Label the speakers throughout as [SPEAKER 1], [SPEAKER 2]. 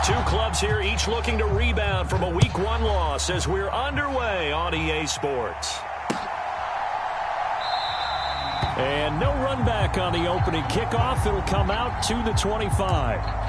[SPEAKER 1] Two clubs here, each looking to rebound from a Week 1 loss as we're underway on EA Sports. And no run back on the opening kickoff. It'll come out to the 25.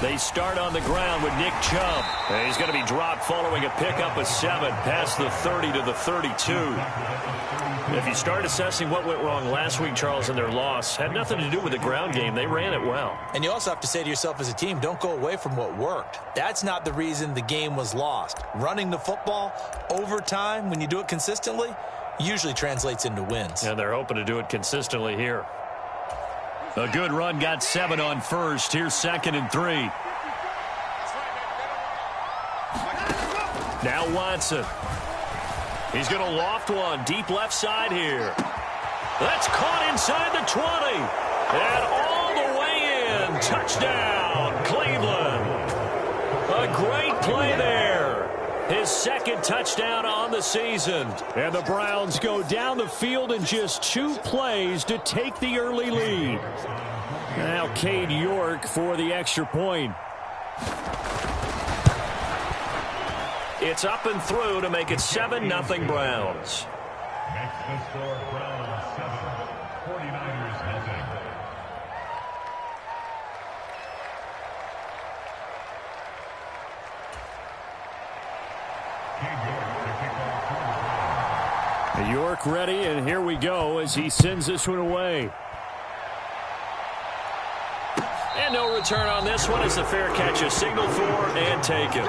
[SPEAKER 1] They start on the ground with Nick Chubb. And he's going to be dropped following a pickup of 7 past the 30 to the 32. If you start assessing what went wrong last week, Charles, in their loss, had nothing to do with the ground game. They ran it well.
[SPEAKER 2] And you also have to say to yourself as a team, don't go away from what worked. That's not the reason the game was lost. Running the football over time, when you do it consistently, usually translates into wins.
[SPEAKER 1] And they're hoping to do it consistently here. A good run, got 7 on first. Here's 2nd and 3. Now Watson. He's going to loft one deep left side here. That's caught inside the 20. And all the way in. Touchdown, Cleveland. A great play there. His 2nd touchdown on the season. And the Browns go down the field in just 2 plays to take the early lead. Now Cade York for the extra point. It's up and through to make it 7-0 Browns.
[SPEAKER 3] Makes the score Browns 7, 49ers nothing.
[SPEAKER 1] York ready, and here we go as he sends this one away. And no return on this one as the fair catch is signaled for and taken.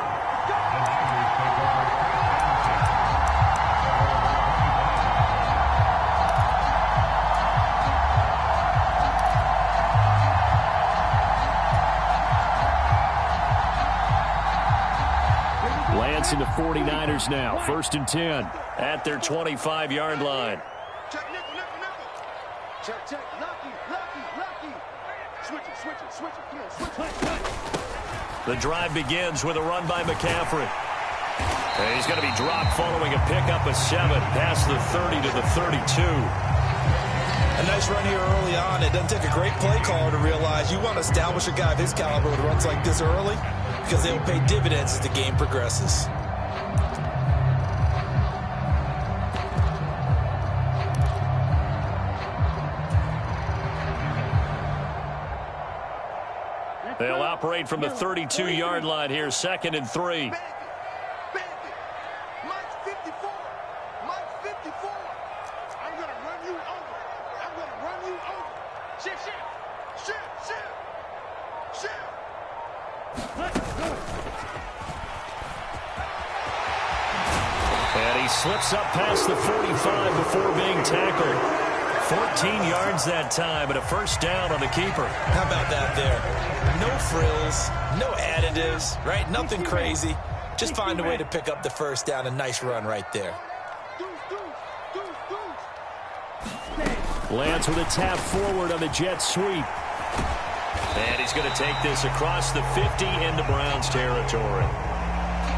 [SPEAKER 1] Lancing the 49ers now, 1st and 10 at their 25-yard line.
[SPEAKER 4] Check, nickel, nickel, nickel. Check, check, lucky, lucky, lucky. Switch it, switch it, switch it. Come on, switch it.
[SPEAKER 1] The drive begins with a run by McCaffrey. And he's going to be dropped following a pickup of 7 past the 30 to the 32.
[SPEAKER 2] A nice run here early on. It doesn't take a great play caller to realize you want to establish a guy of his caliber with runs like this early because they will pay dividends as the game progresses.
[SPEAKER 1] They'll operate from the 32-yard line here, 2nd and 3. And he slips up past the 45 before being tackled. 14 yards that time, and a 1st down on the keeper.
[SPEAKER 2] How about that there? No frills, no additives, right? Nothing crazy. Just find a way to pick up the 1st down. A nice run right there.
[SPEAKER 1] Lance with a tap forward on the jet sweep. And he's going to take this across the 50 into Browns territory.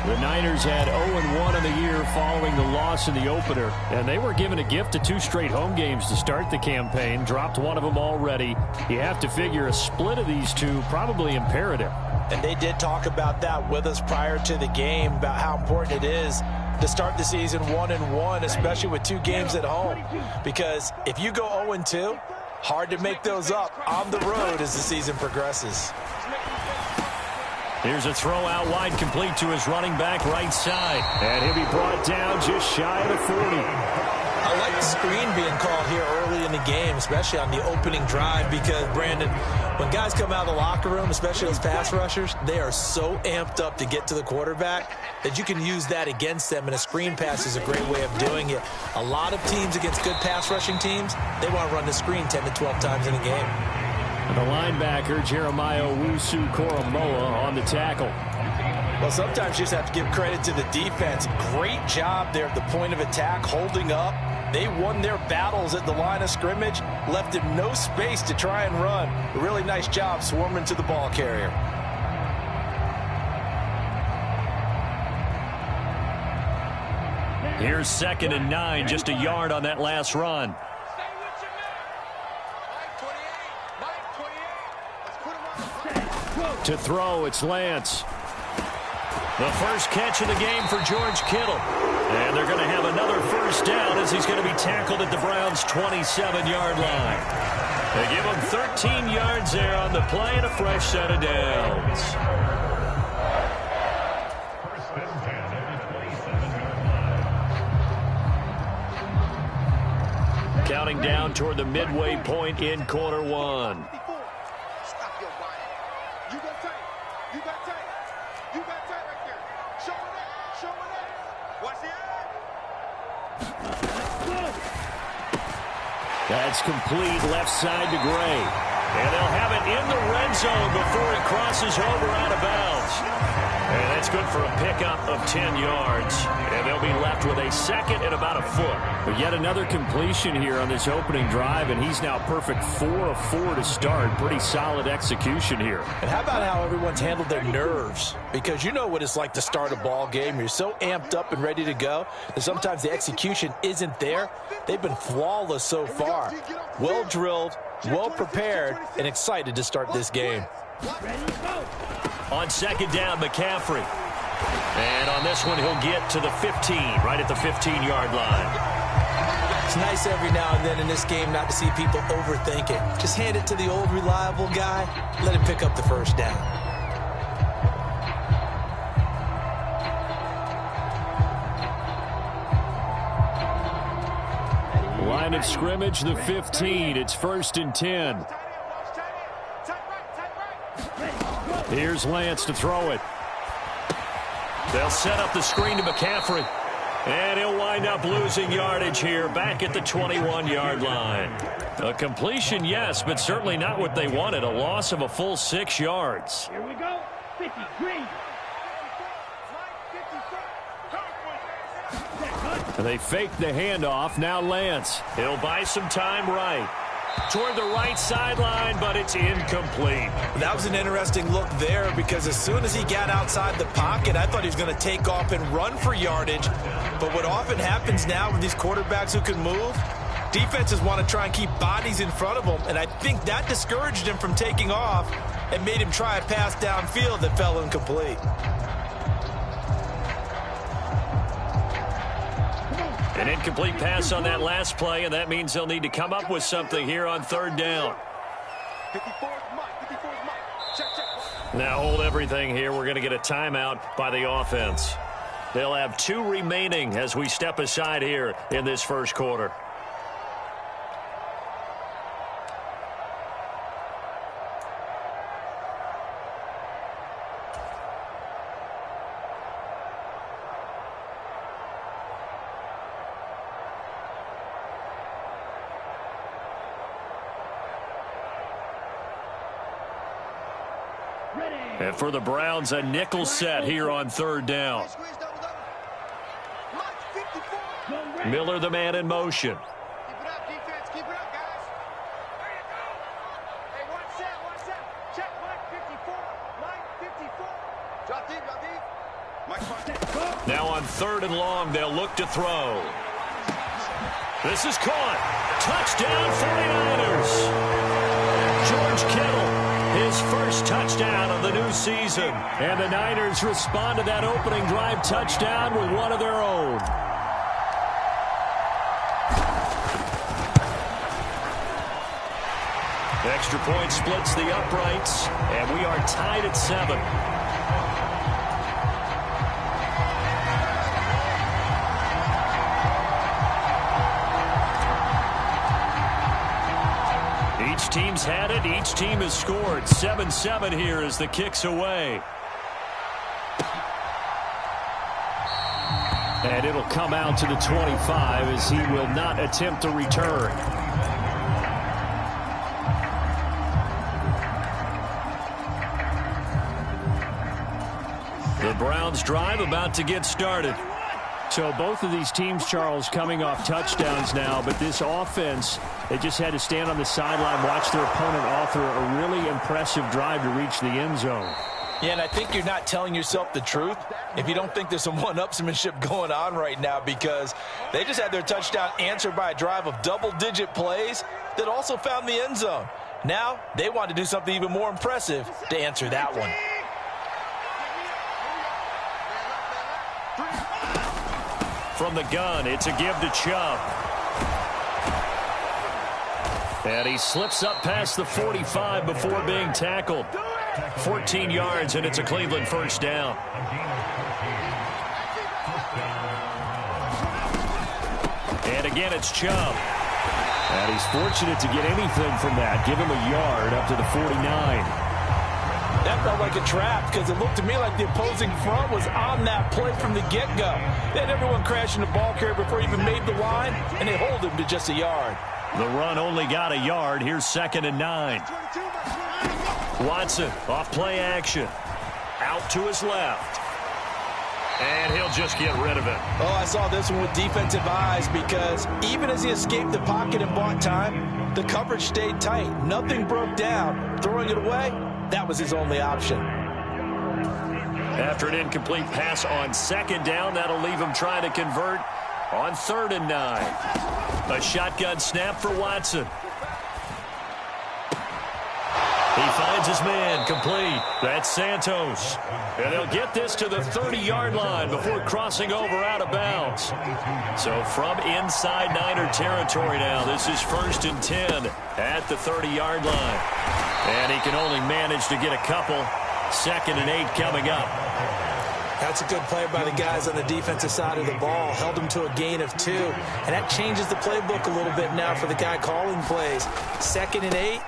[SPEAKER 1] The Niners had 0-1 on the year following the loss in the opener, and they were given a gift of 2 straight home games to start the campaign. Dropped one of them already. You have to figure a split of these 2 probably imperative.
[SPEAKER 2] And they did talk about that with us prior to the game, about how important it is to start the season 1-1, especially with 2 games at home. Because if you go 0-2, hard to make those up on the road as the season progresses.
[SPEAKER 1] Here's a throw out wide, complete to his running back right side. And he'll be brought down just shy of the 40.
[SPEAKER 2] I like the screen being called here early in the game, especially on the opening drive, because, Brandon, when guys come out of the locker room, especially those pass rushers, they are so amped up to get to the quarterback that you can use that against them, and a screen pass is a great way of doing it. A lot of teams against good pass rushing teams, they want to run the screen 10 to 12 times in a game.
[SPEAKER 1] The linebacker, Jeremiah Owusu-Koramoah, on the tackle.
[SPEAKER 2] Well, sometimes you just have to give credit to the defense. Great job there at the point of attack, holding up. They won their battles at the line of scrimmage, left him no space to try and run. A really nice job swarming to the ball carrier.
[SPEAKER 1] Here's 2nd and 9, just a yard on that last run. To throw, it's Lance. The first catch of the game for George Kittle. And they're going to have another first down as he's going to be tackled at the Browns' 27-yard line. They give him 13 yards there on the play and a fresh set of downs.
[SPEAKER 3] First and 10 at the 27-yard line.
[SPEAKER 1] Counting down toward the midway point in quarter one.
[SPEAKER 4] Stop your whining. You got tight. You got tight. You got tight right there. Show it up. Show it up. Watch the eye.
[SPEAKER 1] That's complete left side to Gray. And they'll have it in the red zone before it crosses over out of bounds. And that's good for a pickup of 10 yards. And they'll be left with a second and about a foot.
[SPEAKER 5] But yet another completion here on this opening drive, and he's now perfect 4 of 4 to start. Pretty solid execution here.
[SPEAKER 2] And how about how everyone's handled their nerves? Because you know what it's like to start a ball game. You're so amped up and ready to go that sometimes the execution isn't there. They've been flawless so far. Well drilled, well prepared, and excited to start this game.
[SPEAKER 1] On 2nd down, McCaffrey. And on this one, he'll get to the 15, right at the 15-yard line.
[SPEAKER 2] It's nice every now and then in this game not to see people overthink it. Just hand it to the old reliable guy. Let him pick up the first down.
[SPEAKER 5] Line of scrimmage, the 15. It's 1st and 10. Here's Lance to throw it.
[SPEAKER 1] They'll set up the screen to McCaffrey. And he'll wind up losing yardage here back at the 21-yard line. A completion, yes, but certainly not what they wanted. A loss of a full 6 yards.
[SPEAKER 6] Here we go. 50, green.
[SPEAKER 5] They fake the handoff. Now Lance.
[SPEAKER 1] He'll buy some time right. Toward the right sideline, but it's incomplete.
[SPEAKER 2] That was an interesting look there because as soon as he got outside the pocket, I thought he was going to take off and run for yardage. But what often happens now with these quarterbacks who can move, defenses want to try and keep bodies in front of them, and I think that discouraged him from taking off and made him try a pass downfield that fell incomplete.
[SPEAKER 1] An incomplete pass on that last play, and that means they'll need to come up with something here on 3rd down.
[SPEAKER 4] 54 Mike. Check.
[SPEAKER 1] Now hold everything here. We're going to get a timeout by the offense. They'll have 2 remaining as we step aside here in this first quarter. And for the Browns, a nickel set here on 3rd down. Miller, the man in motion.
[SPEAKER 4] Keep it up, defense. Keep it up, guys. There you go. Hey, one set. Check Mike 54. Drop deep. Mike 5.
[SPEAKER 1] Now on 3rd and long, they'll look to throw. This is caught. Touchdown, 49ers. George Kittle, his first touchdown of the new season.
[SPEAKER 5] And the Niners respond to that opening drive touchdown with one of their own.
[SPEAKER 1] Extra point splits the uprights, and we are tied at 7. Each team's had it. Each team has scored. 7-7 here as the kick's away.
[SPEAKER 5] And it'll come out to the 25 as he will not attempt to return.
[SPEAKER 1] The Browns drive about to get started.
[SPEAKER 5] So both of these teams, Charles, coming off touchdowns now, but this offense, they just had to stand on the sideline, watch their opponent author a really impressive drive to reach the end zone.
[SPEAKER 2] Yeah, and I think you're not telling yourself the truth if you don't think there's some one-upsmanship going on right now, because they just had their touchdown answered by a drive of double-digit plays that also found the end zone. Now they want to do something even more impressive to answer that one.
[SPEAKER 1] From the gun, it's a give to Chubb. And he slips up past the 45 before being tackled. 14 yards, and it's a Cleveland first down. And again, it's Chubb.
[SPEAKER 5] And he's fortunate to get anything from that. Give him a yard up to the 49.
[SPEAKER 2] That felt like a trap, because it looked to me like the opposing front was on that play from the get-go. They had everyone crashing the ball carrier before he even made the line, and they hold him to just a yard.
[SPEAKER 1] The run only got a yard. Here's 2nd and 9. Watson off play action. Out to his left. And he'll just get rid of it.
[SPEAKER 2] Oh, I saw this one with defensive eyes, because even as he escaped the pocket and bought time, the coverage stayed tight. Nothing broke down. Throwing it away, that was his only option.
[SPEAKER 1] After an incomplete pass on 2nd down, that'll leave him trying to convert on 3rd and 9. A shotgun snap for Watson. He finds his man, complete. That's Santos. And they'll get this to the 30-yard line before crossing over out of bounds. So from inside Niner territory now, this is 1st and 10 at the 30-yard line. And he can only manage to get a couple. 2nd and 8 coming up.
[SPEAKER 2] That's a good play by the guys on the defensive side of the ball. Held him to a gain of 2. And that changes the playbook a little bit now for the guy calling plays. 2nd and 8.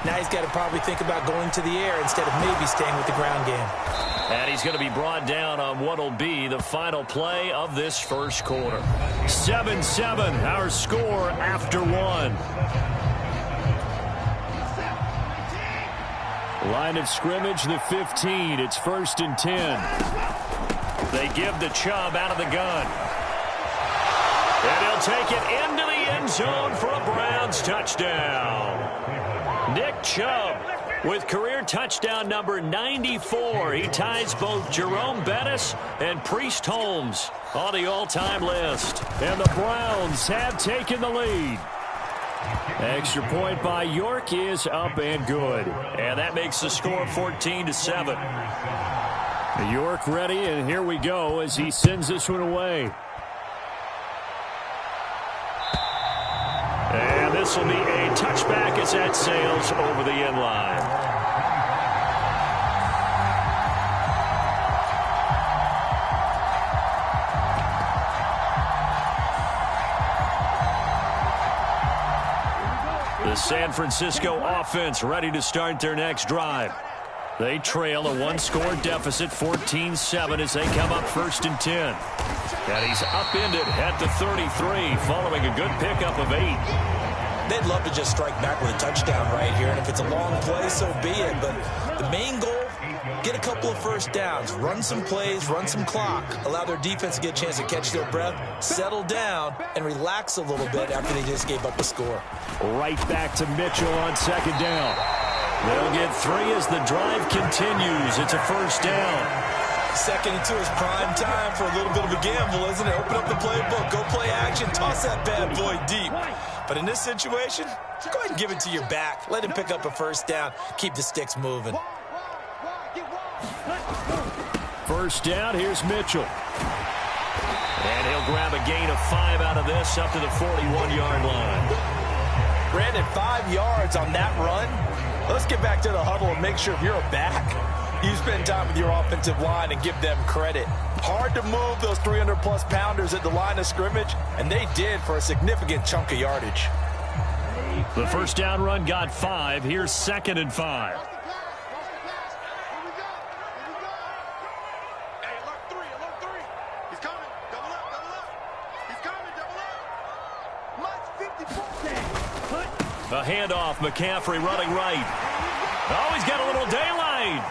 [SPEAKER 2] Now he's got to probably think about going to the air instead of maybe staying with the ground game.
[SPEAKER 1] And he's going to be brought down on what will be the final play of this first quarter. 7-7, our score after 1.
[SPEAKER 5] Line of scrimmage, the 15. It's 1st and 10.
[SPEAKER 1] They give the Chubb out of the gun. And he'll take it into the end zone for a Browns touchdown. Nick Chubb with career touchdown number 94. He ties both Jerome Bettis and Priest Holmes on the all-time list. And the Browns have taken the lead. Extra point by York is up and good. And that makes the score 14-7.
[SPEAKER 5] York ready, and here we go as he sends this one away.
[SPEAKER 1] And this will be a touchback as that sails over the end line. The San Francisco offense ready to start their next drive. They trail a 1-score deficit, 14-7, as they come up 1st and 10. And he's upended at the 33 following a good pickup of 8.
[SPEAKER 2] They'd love to just strike back with a touchdown right here, and if it's a long play, so be it. But the main goal, get a couple of first downs, run some plays, run some clock, allow their defense to get a chance to catch their breath, settle down, and relax a little bit after they just gave up a score.
[SPEAKER 5] Right back to Mitchell on 2nd down.
[SPEAKER 1] They'll get 3 as the drive continues. It's a first down.
[SPEAKER 2] 2nd and 2 is prime time for a little bit of a gamble, isn't it? Open up the playbook, go play action, toss that bad boy deep. But in this situation, go ahead and give it to your back. Let him pick up a first down. Keep the sticks moving.
[SPEAKER 5] First down, here's Mitchell.
[SPEAKER 1] And he'll grab a gain of 5 out of this up to the 41-yard line.
[SPEAKER 2] Brandon, 5 yards on that run. Let's get back to the huddle and make sure if you're a back, you spend time with your offensive line and give them credit. Hard to move those 300-plus pounders at the line of scrimmage, and they did for a significant chunk of yardage.
[SPEAKER 1] The first down run got 5. Here's 2nd and 5. A handoff, McCaffrey running right. Oh, he's got a little daylight.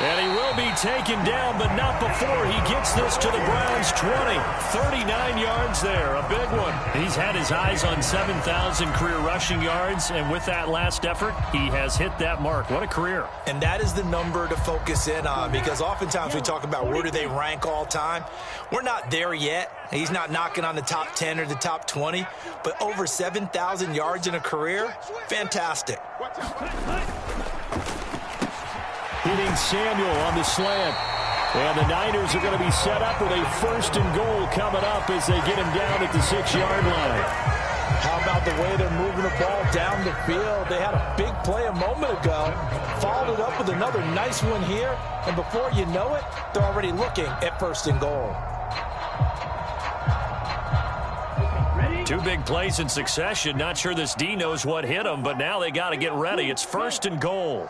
[SPEAKER 5] And he will be taken down, but not before he gets this to the Browns' 20. 39 yards there, a big one. He's had his eyes on 7,000 career rushing yards, and with that last effort, he has hit that mark. What a career.
[SPEAKER 2] And that is the number to focus in on, because oftentimes we talk about where do they rank all time. We're not there yet. He's not knocking on the top 10 or the top 20, but over 7,000 yards in a career, fantastic.
[SPEAKER 5] Hitting Samuel on the slant. And the Niners are going to be set up with a 1st and goal coming up as they get him down at the 6-yard line.
[SPEAKER 2] How about the way they're moving the ball down the field? They had a big play a moment ago, followed it up with another nice one here, and before you know it, they're already looking at 1st and goal.
[SPEAKER 5] 2 big plays in succession. Not sure this D knows what hit him, but now they got to get ready. It's 1st and goal.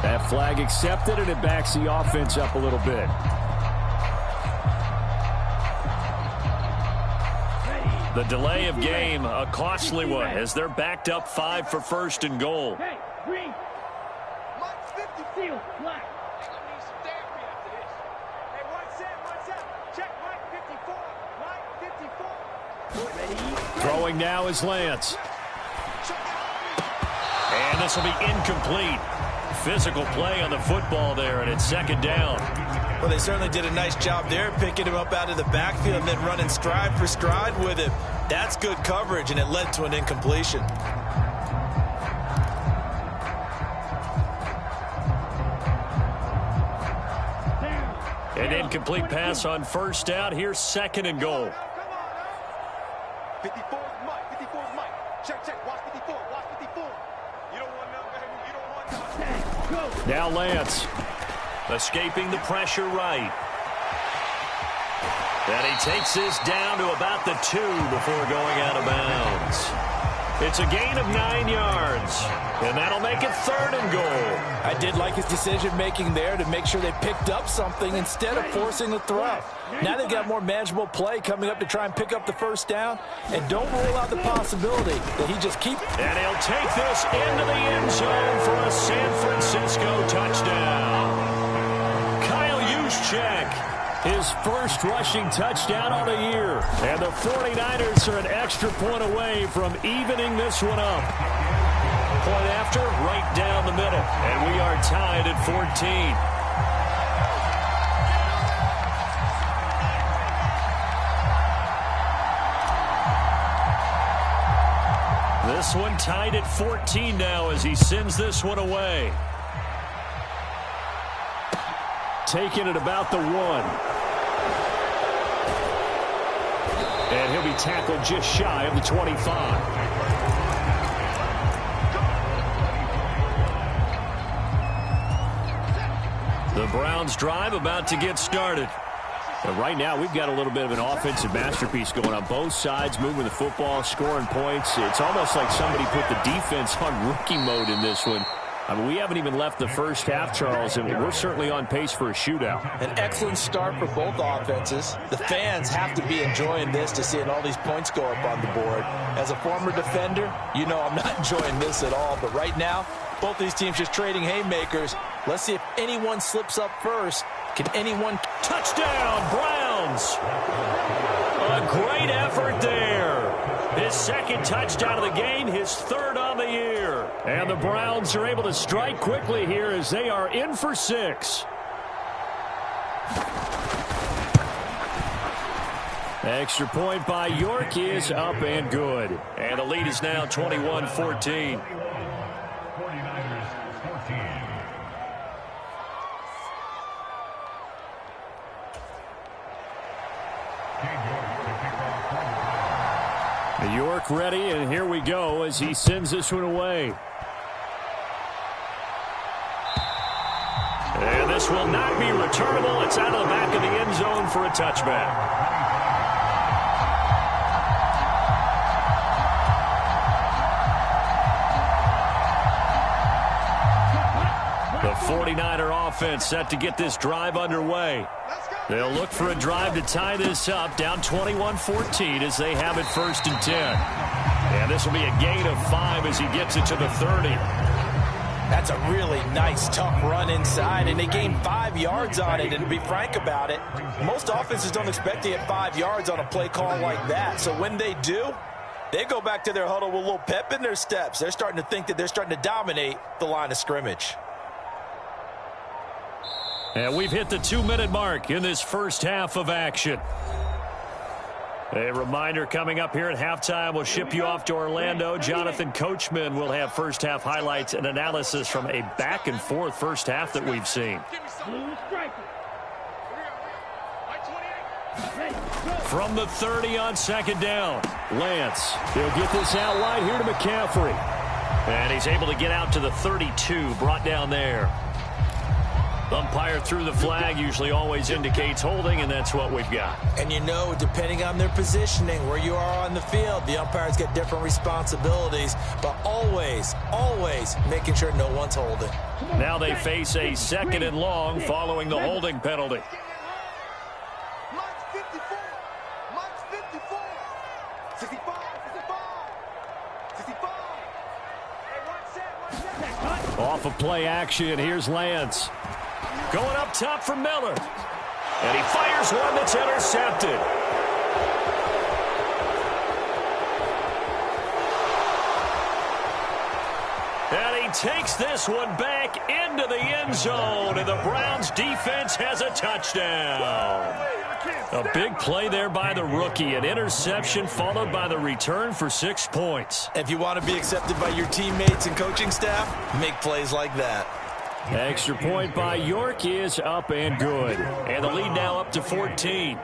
[SPEAKER 5] That flag accepted, and it backs the offense up a little bit. The delay of game, a costly one, as they're backed up 5 for 1st and goal.
[SPEAKER 6] Hey, green. Seal, black.
[SPEAKER 4] Hey, 1 set. Check Mike 54. Mike 54.
[SPEAKER 5] Throwing now is Lance. And this will be incomplete. Physical play on the football there, and it's 2nd down.
[SPEAKER 2] Well, they certainly did a nice job there, picking him up out of the backfield and then running stride for stride with him. That's good coverage, and it led to an incompletion.
[SPEAKER 5] An incomplete pass on 1st down. Here's 2nd and goal.
[SPEAKER 4] 54 Mike. 54 Mike. Check. Watch 54. Watch 54. You don't want none, baby. You don't want none.
[SPEAKER 6] Go.
[SPEAKER 5] Now Lance. Escaping the pressure right. And he takes this down to about the 2 before going out of bounds. It's a gain of 9 yards. And that'll make it 3rd and goal.
[SPEAKER 2] I did like his decision-making there to make sure they picked up something instead of forcing the throw. Now they've got more manageable play coming up to try and pick up the 1st down. And don't rule out the possibility that he just keeps.
[SPEAKER 5] And he'll take this into the end zone for a San Francisco touchdown. Kyle Juszczyk, his 1st rushing touchdown on the year. And the 49ers are an extra point away from evening this one up. Point after, right down the middle. And we are tied at 14. This one tied at 14 now as he sends this one away. Taking it about the 1. And he'll be tackled just shy of the 25. The Browns drive about to get started. But right now, we've got a little bit of an offensive masterpiece going on both sides, moving the football, scoring points. It's almost like somebody put the defense on rookie mode in this one. I mean, we haven't even left the 1st half, Charles, and we're certainly on pace for a shootout.
[SPEAKER 2] An excellent start for both offenses. The fans have to be enjoying this to seeing all these points go up on the board. As a former defender, you know I'm not enjoying this at all. But right now, both these teams just trading haymakers. Let's see if anyone slips up first. Can anyone?
[SPEAKER 5] Touchdown, Browns! A great effort there. His 2nd touchdown of the game, his 3rd on the year. And the Browns are able to strike quickly here as they are in for 6. Extra point by York is up and good. And the lead is now 21-14.
[SPEAKER 3] 49ers 14.
[SPEAKER 5] York ready, and here we go as he sends this one away. And this will not be returnable. It's out of the back of the end zone for a touchback. 49er offense set to get this drive underway. They'll look for a drive to tie this up, down 21-14 as they have it 1st and 10. And this will be a gain of 5 as he gets it to the 30.
[SPEAKER 2] That's a really nice, tough run inside, and they gained 5 yards on it. And to be frank about it, most offenses don't expect to get 5 yards on a play call like that. So when they do, they go back to their huddle with a little pep in their steps. They're starting to think that they're starting to dominate the line of scrimmage.
[SPEAKER 5] And we've hit the 2-minute mark in this first half of action. A reminder coming up here at halftime, we'll ship you off to Orlando. Jonathan Coachman will have first half highlights and analysis from a back-and-forth first half that we've seen. From the 30 on 2nd down, Lance. He'll get this out wide here to McCaffrey. And he's able to get out to the 32, brought down there. Umpire threw the flag, usually always indicates holding, and that's what we've got.
[SPEAKER 2] And you know, depending on their positioning, where you are on the field, the umpires get different responsibilities, but always, always making sure no one's holding.
[SPEAKER 5] Now they face a 2nd and long following the holding penalty.
[SPEAKER 4] March 54. March 54. 65. 65. Hey, one set.
[SPEAKER 5] Off of play action, here's Lance. Going up top for Miller. And he fires one that's intercepted. And he takes this one back into the end zone. And the Browns defense has a touchdown. A big play there by the rookie. An interception followed by the return for 6 points.
[SPEAKER 2] If you want to be accepted by your teammates and coaching staff, make plays like that.
[SPEAKER 5] Extra point by York is up and good. And the lead now up to 14.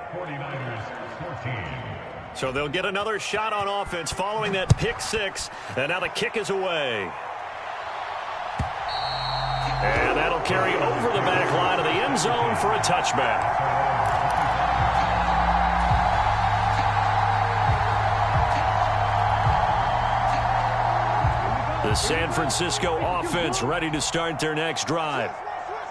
[SPEAKER 5] So they'll get another shot on offense following that pick 6. And now the kick is away. And that'll carry over the back line of the end zone for a touchback. The San Francisco offense ready to start their next drive.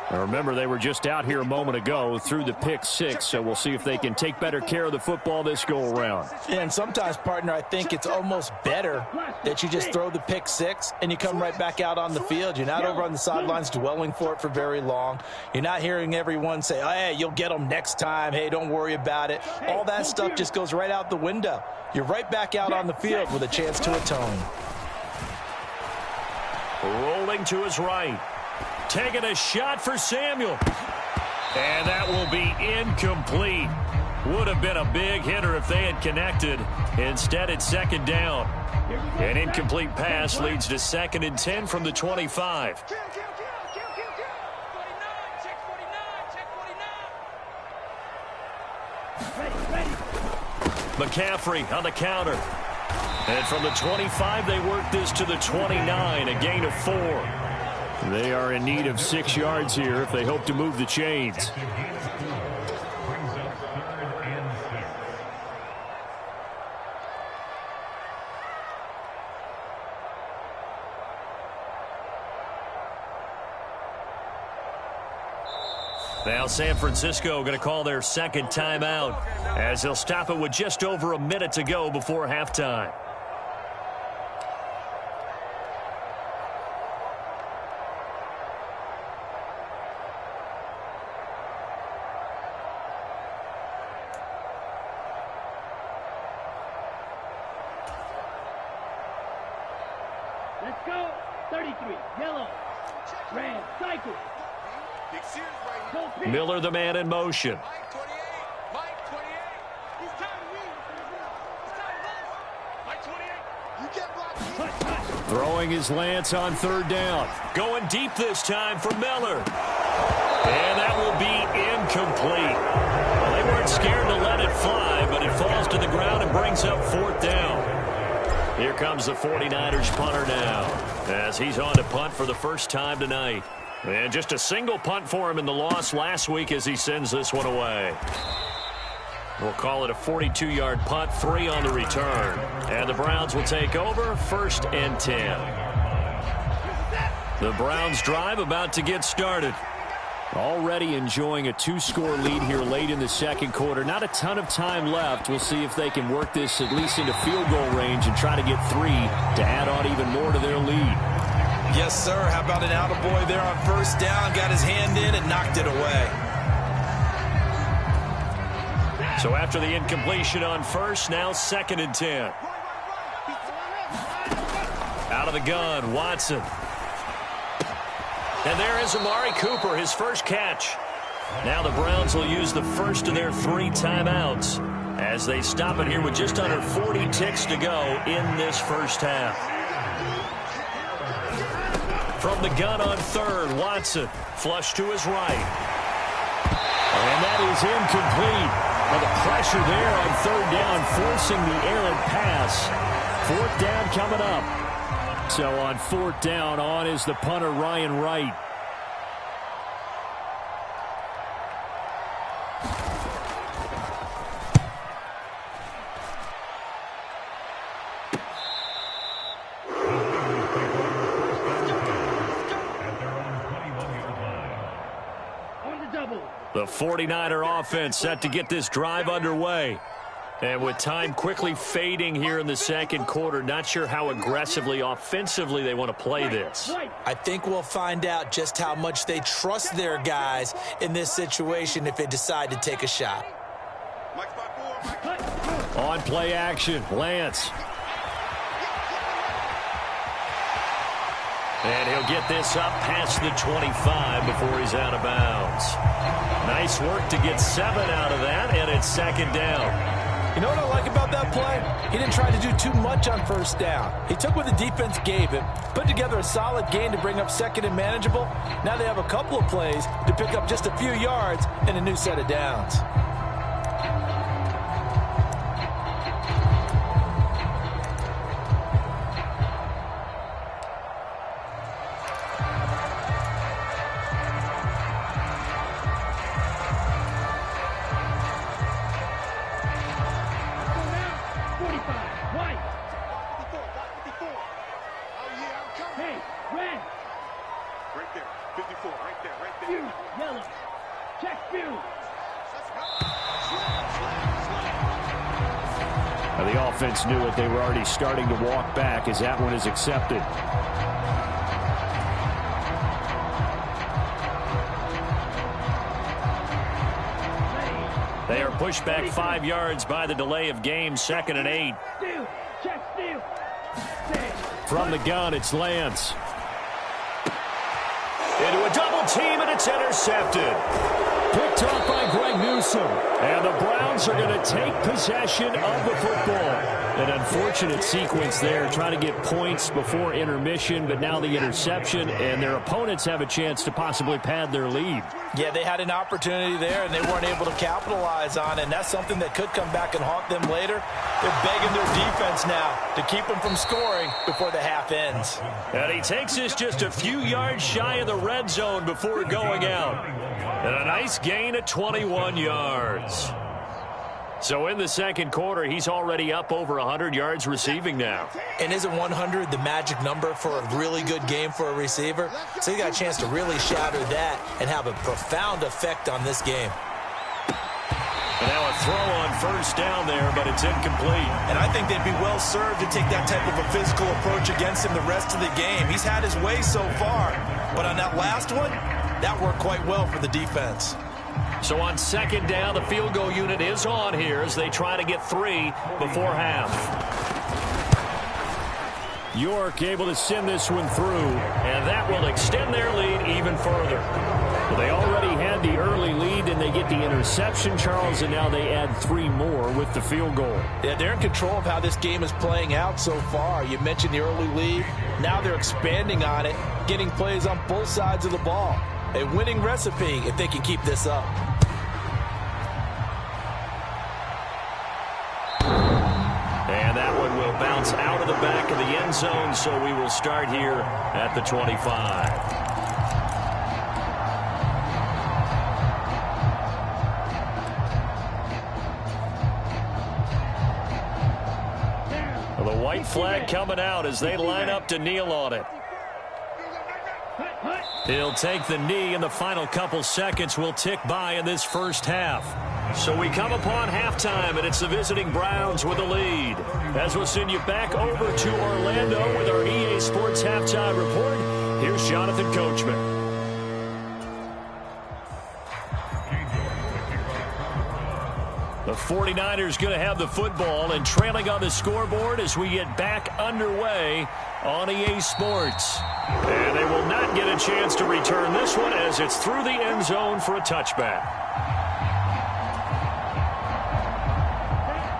[SPEAKER 5] Now remember, they were just out here a moment ago through the pick 6, so we'll see if they can take better care of the football this go-around.
[SPEAKER 2] And sometimes, partner, I think it's almost better that you just throw the pick 6 and you come right back out on the field. You're not over on the sidelines dwelling for it for very long. You're not hearing everyone say, oh, hey, you'll get them next time. Hey, don't worry about it. All that stuff just goes right out the window. You're right back out on the field with a chance to atone.
[SPEAKER 5] Rolling to his right. Taking a shot for Samuel. And that will be incomplete. Would have been a big hitter if they had connected. Instead, it's 2nd down. An incomplete pass leads to 2nd and 10 from the 25. McCaffrey on the counter. And from the 25, they work this to the 29, a gain of 4. They are in need of 6 yards here if they hope to move the chains. Now San Francisco going to call their 2nd timeout as they'll stop it with just over a minute to go before halftime.
[SPEAKER 6] Let's go. 33. Yellow. Red. Cycle.
[SPEAKER 5] Miller, the man in motion.
[SPEAKER 4] Mike 28. Mike 28. He's time to win. He's time to Mike 28. You can't block me.
[SPEAKER 5] Throwing his Lance on 3rd down. Going deep this time for Miller. And that will be incomplete. Well, they weren't scared to let it fly, but it falls to the ground and brings up 4th down. Here comes the 49ers punter now as he's on to punt for the first time tonight. And just a single punt for him in the loss last week as he sends this one away. We'll call it a 42-yard punt, 3 on the return. And the Browns will take over 1st and 10. The Browns drive about to get started. Already enjoying a 2-score lead here late in the second quarter. Not a ton of time left. We'll see if they can work this at least into field goal range and try to get 3 to add on even more to their lead.
[SPEAKER 2] Yes, sir. How about an attaboy there on first down? Got his hand in and knocked it away.
[SPEAKER 5] So after the incompletion on first, now 2nd and 10. Out of the gun, Watson. And there is Amari Cooper, his first catch. Now the Browns will use the first of their 3 timeouts as they stop it here with just under 40 ticks to go in this first half. From the gun on third, Watson, flush to his right. And that is incomplete. Well, the pressure there on third down, forcing the errant pass. 4th down coming up. So on 4th down, on is the punter, Ryan Wright. The 49er offense set to get this drive underway. And with time quickly fading here in the second quarter, not sure how aggressively, offensively they want to play this.
[SPEAKER 2] I think we'll find out just how much they trust their guys in this situation if they decide to take a shot.
[SPEAKER 5] On play action, Lance. And he'll get this up past the 25 before he's out of bounds. Nice work to get 7 out of that, and it's 2nd down.
[SPEAKER 2] You know what I like about that play? He didn't try to do too much on first down. He took what the defense gave him, put together a solid gain to bring up 2nd and manageable. Now they have a couple of plays to pick up just a few yards and a new set of downs.
[SPEAKER 5] The offense knew it. They were already starting to walk back as that one is accepted. They are pushed back 5 yards by the delay of game, 2nd and 8. From the gun, it's Lance. Into a double team, and it's intercepted. Picked off by Greg Newsome. And the Browns are going to take possession of the football. An unfortunate sequence there, trying to get points before intermission, but now the interception, and their opponents have a chance to possibly pad their lead.
[SPEAKER 2] Yeah, they had an opportunity there, and they weren't able to capitalize on it, and that's something that could come back and haunt them later. They're begging their defense now to keep them from scoring before the half ends.
[SPEAKER 5] And he takes us just a few yards shy of the red zone before going out. And a nice gain of 21 yards. So in the second quarter, he's already up over 100 yards receiving now.
[SPEAKER 2] And isn't 100 the magic number for a really good game for a receiver? So he got a chance to really shatter that and have a profound effect on this game.
[SPEAKER 5] And now a throw on first down there, but it's incomplete.
[SPEAKER 2] And I think they'd be well served to take that type of a physical approach against him the rest of the game. He's had his way so far, but on that last one, that worked quite well for the defense.
[SPEAKER 5] So on 2nd down, the field goal unit is on here as they try to get 3 before half. York able to send this one through, and that will extend their lead even further. Well, they already had the early lead, and they get the interception, Charles, and now they add 3 more with the field goal.
[SPEAKER 2] Yeah, they're in control of how this game is playing out so far. You mentioned the early lead. Now they're expanding on it, getting plays on both sides of the ball. A winning recipe if they can keep this up.
[SPEAKER 5] And that one will bounce out of the back of the end zone, so we will start here at the 25. Well, the white flag coming out as they line up to kneel on it. He'll take the knee, and the final couple seconds will tick by in this first half. So we come upon halftime, and it's the visiting Browns with the lead. As we'll send you back over to Orlando with our EA Sports Halftime Report, here's Jonathan Coachman. The 49ers going to have the football and trailing on the scoreboard as we get back underway on EA Sports. And they will not get a chance to return this one as it's through the end zone for a touchback.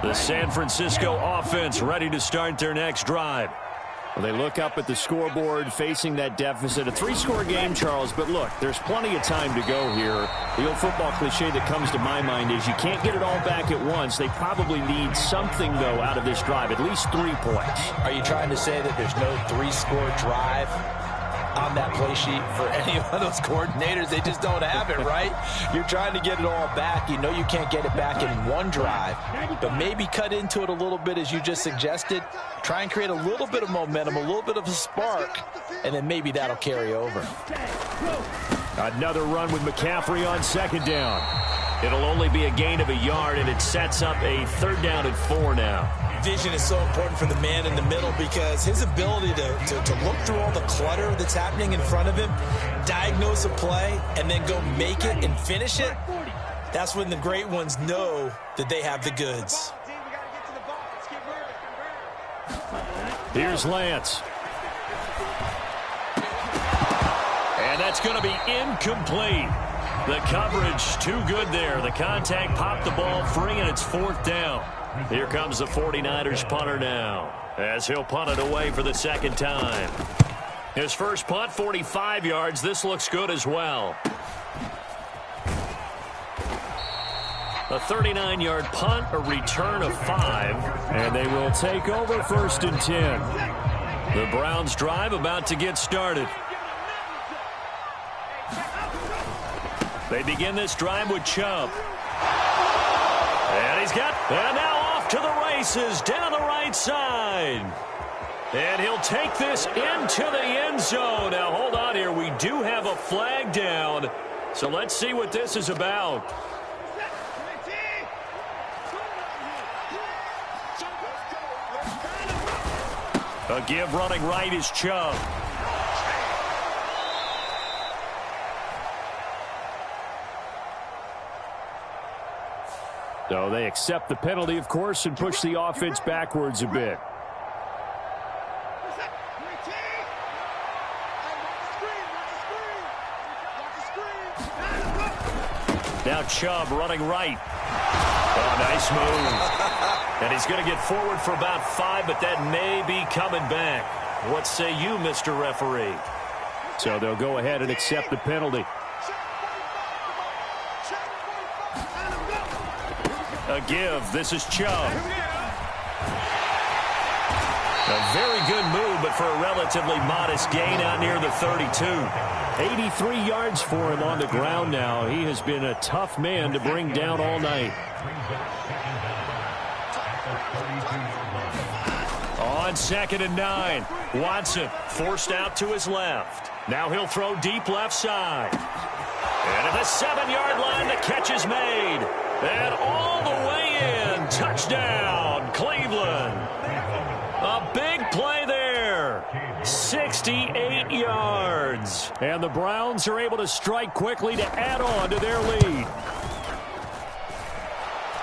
[SPEAKER 5] The San Francisco offense ready to start their next drive.
[SPEAKER 7] Well, they look up at the scoreboard facing that deficit. A 3-score game, Charles, but look, there's plenty of time to go here. The old football cliche that comes to my mind is you can't get it all back at once. They probably need something, though, out of this drive, at least 3 points.
[SPEAKER 2] Are you trying to say that there's no 3-score drive on that play sheet for any of those coordinators? They just don't have it, right? You're trying to get it all back. You know you can't get it back in one drive, but maybe cut into it a little bit as you just suggested. Try and create a little bit of momentum, a little bit of a spark, and then maybe that'll carry over.
[SPEAKER 5] Another run with McCaffrey on second down. It'll only be a gain of a yard, and it sets up a 3rd down and 4 now.
[SPEAKER 2] Vision is so important for the man in the middle because his ability to look through all the clutter that's happening in front of him, diagnose a play, and then go make it and finish it, that's when the great ones know that they have the goods.
[SPEAKER 5] Here's Lance. And that's going to be incomplete. The coverage too good there. The contact popped the ball free, and it's 4th down. Here comes the 49ers punter now, as he'll punt it away for the 2nd time. His first punt, 45 yards. This looks good as well. A 39-yard punt, a return of 5, and they will take over 1st and 10. The Browns drive about to get started. They begin this drive with Chubb. And and now off to the races down the right side. And he'll take this into the end zone. Now, hold on here. We do have a flag down. So let's see what this is about. A give running right is Chubb. So they accept the penalty, of course, and push the offense backwards a bit. Now Chubb running right. Oh, nice move. And he's going to get forward for about 5, but that may be coming back. What say you, Mr. Referee? So they'll go ahead and accept the penalty. A give. This is Chubb. A very good move, but for a relatively modest gain out near the 32. 83 yards for him on the ground now. He has been a tough man to bring down all night. On 2nd and 9, Watson forced out to his left. Now he'll throw deep left side. And at the 7-yard line, the catch is made. And all the way in. Touchdown, Cleveland. A big play there. 68 yards. And the Browns are able to strike quickly to add on to their lead.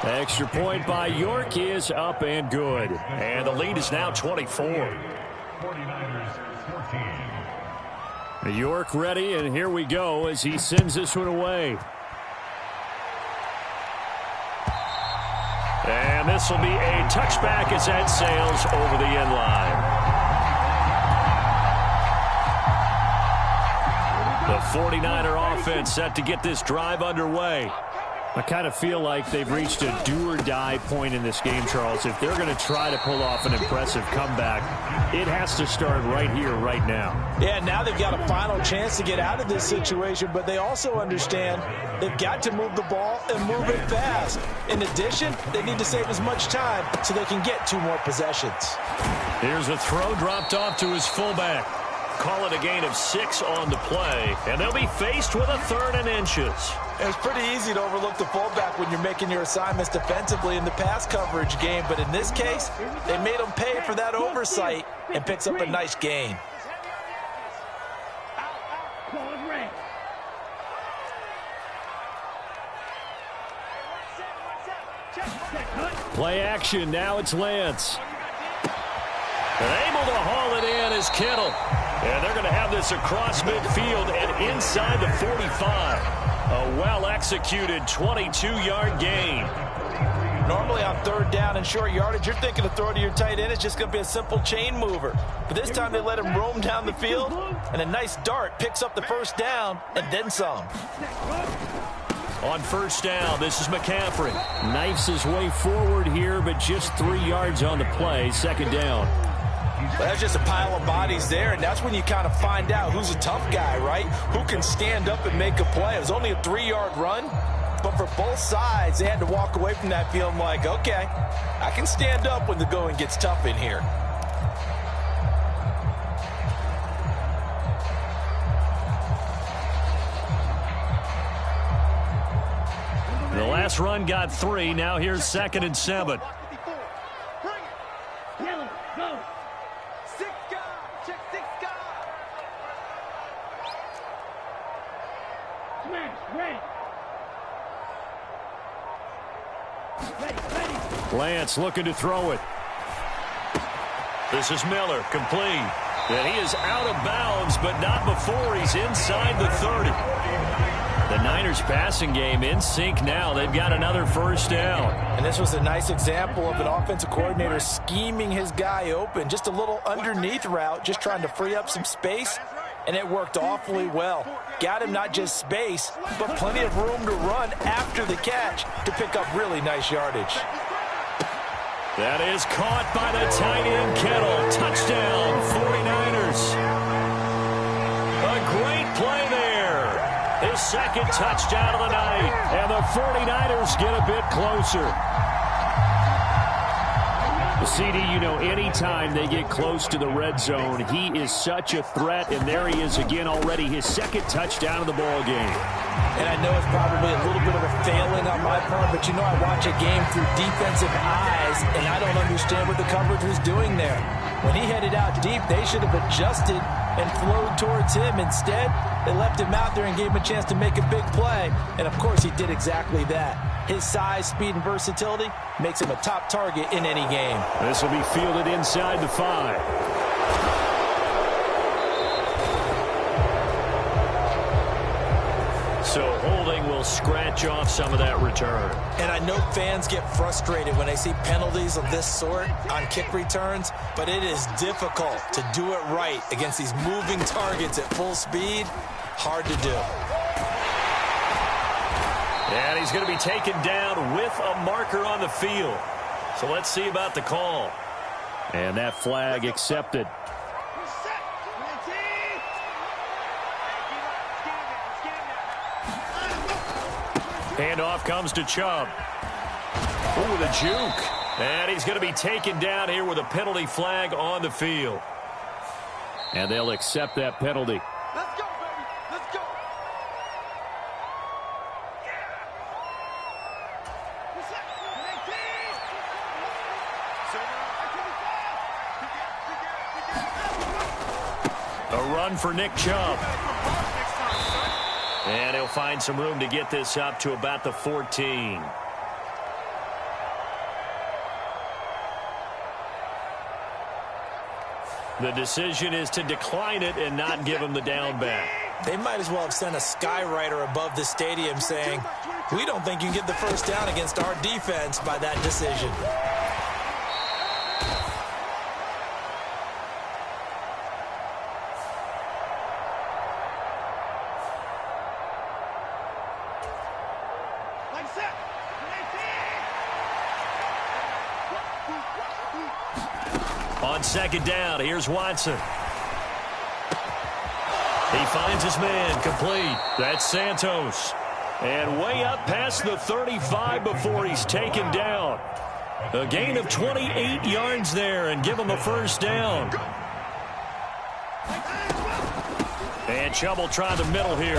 [SPEAKER 5] Extra point by York is up and good. And the lead is now 24.
[SPEAKER 3] 49ers 14.
[SPEAKER 5] York ready, and here we go as he sends this one away. And this will be a touchback as that sails over the end line. The 49er offense set to get this drive underway. I kind of feel like they've reached a do-or-die point in this game, Charles. If they're going to try to pull off an impressive comeback, it has to start right here, right now.
[SPEAKER 2] Yeah, now they've got a final chance to get out of this situation, but they also understand they've got to move the ball and move it fast. In addition, they need to save as much time so they can get 2 more possessions.
[SPEAKER 5] Here's a throw dropped off to his fullback.
[SPEAKER 1] Call it a gain of 6 on the play, and they'll be faced with a 3rd and inches.
[SPEAKER 2] It's pretty easy to overlook the fullback when you're making your assignments defensively in the pass coverage game, but in this case, they made him pay for that oversight and picks up a nice gain.
[SPEAKER 7] Play action. Now it's Lance.
[SPEAKER 1] And able to haul it in is Kittle. And they're going to have this across midfield and inside the 45. A well-executed 22-yard gain.
[SPEAKER 2] Normally on 3rd down and short yardage, you're thinking to throw to your tight end. It's just going to be a simple chain mover. But this time they let him roam down the field, and a nice dart picks up the 1st down and then some.
[SPEAKER 1] On 1st down, this is McCaffrey.
[SPEAKER 7] Knifes his way forward here, but just 3 yards on the play. 2nd down.
[SPEAKER 2] Well, that's just a pile of bodies there, and that's when you kind of find out who's a tough guy, right? Who can stand up and make a play. It was only a 3-yard run, but for both sides, they had to walk away from that feeling like, okay, I can stand up when the going gets tough in here.
[SPEAKER 1] The last run got 3. Now here's 2nd and 7.
[SPEAKER 6] Yellow, go.
[SPEAKER 4] 6 guys. Check 6 guys.
[SPEAKER 6] Smash, ready.
[SPEAKER 7] Lance looking to throw it.
[SPEAKER 1] This is Miller, complete. And he is out of bounds, but not before he's inside the 30.
[SPEAKER 7] The Niners passing game in sync now. They've got another 1st down.
[SPEAKER 2] And this was a nice example of an offensive coordinator scheming his guy open. Just a little underneath route, just trying to free up some space, and it worked awfully well. Got him not just space, but plenty of room to run after the catch to pick up really nice yardage.
[SPEAKER 1] That is caught by the tight end Kittle. Touchdown, 49ers. A great play there. His 2nd touchdown of the night. And the 49ers get a bit closer.
[SPEAKER 7] CD, you know, anytime they get close to the red zone, he is such a threat. And there he is again already, his 2nd touchdown of the ball game.
[SPEAKER 2] And I know it's probably a little bit of a failing on my part, but you know I watch a game through defensive eyes, and I don't understand what the coverage was doing there. When he headed out deep, they should have adjusted and flowed towards him. Instead, they left him out there and gave him a chance to make a big play. And, of course, he did exactly that. His size, speed, and versatility makes him a top target in any game.
[SPEAKER 7] This will be fielded inside the 5.
[SPEAKER 1] So holding will scratch off some of that return.
[SPEAKER 2] And I know fans get frustrated when they see penalties of this sort on kick returns, but it is difficult to do it right against these moving targets at full speed. Hard to do.
[SPEAKER 1] And he's going to be taken down with a marker on the field. So let's see about the call.
[SPEAKER 7] And that flag accepted.
[SPEAKER 1] Handoff comes to Chubb. Ooh, the juke. And he's going to be taken down here with a penalty flag on the field.
[SPEAKER 7] And they'll accept that penalty.
[SPEAKER 4] Let's go, baby. Let's go.
[SPEAKER 1] A run for Nick Chubb. And he'll find some room to get this up to about the 14. The decision is to decline it and not give him the down back.
[SPEAKER 2] They might as well have sent a skywriter above the stadium saying, we don't think you can get the 1st down against our defense by that decision.
[SPEAKER 1] On 2nd down, here's Watson. He finds his man, complete. That's Santos. And way up past the 35 before he's taken down. A gain of 28 yards there and give him a 1st down. And trouble trying the middle here.